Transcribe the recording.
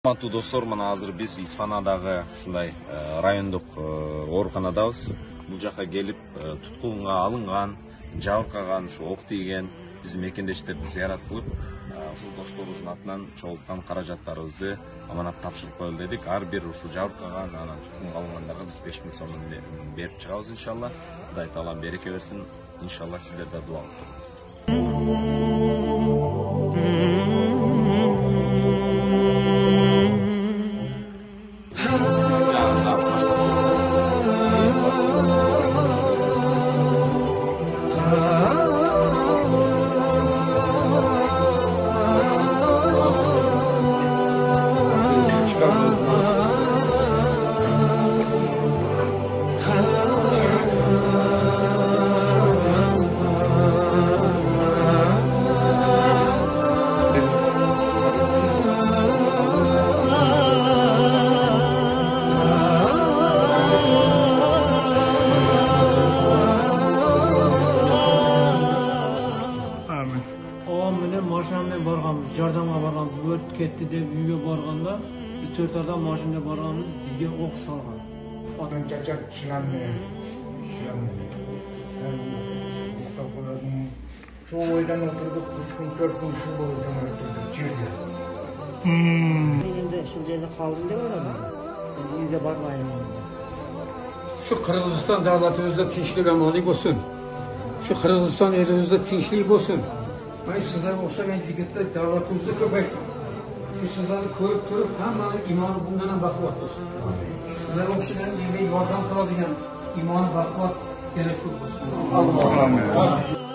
Урматтуу достор, мына азыр биз Исфанадагы ушундай райондук ооруканадабыз. Бул жака келип туткунга алынган, жабыркаган, ок тийген биздин мекендештерди зыярат кылып, ушул досторубуздун атынан чогулткан каражаттарыбызды аманат тапшырып коелу дедик. Ар бир ушул жабыркаган, анан туткунга алынгандарга биз 5000 сомдон берип чыгабыз иншалла. Кудай таалам береке берсин. Иншалла сиздер да дуа кылып туруңуздар. Maşinamla barğanımız, jardamga barğanımız, o't ketdi deb uyga borganda biz 4 adam maşinada barğanımız bizga o'q salgan. Odan çaçak işlemleri. Şu oydan oturduk, 3 gün 4 gün şu boydan oturduk, çirdi. Elimde şu yerde kaldım da var ama uyga barmayım. Şu Kırgızistan devletimizde tinchlik amonlik olsun. Şu Kırgızistan elimizde tinchlik olsun. Ben sizlere o'xshagan yigitlar davlatimizda ko'paysin. Shu sizlarni ko'rib turib, hammaning imoni bundan ham baquvvat bo'lsin. Sizlarga o'xshagan elga yordam qiladigan imoni baquvvat yana ko'p bo'lsin. Alloh amin.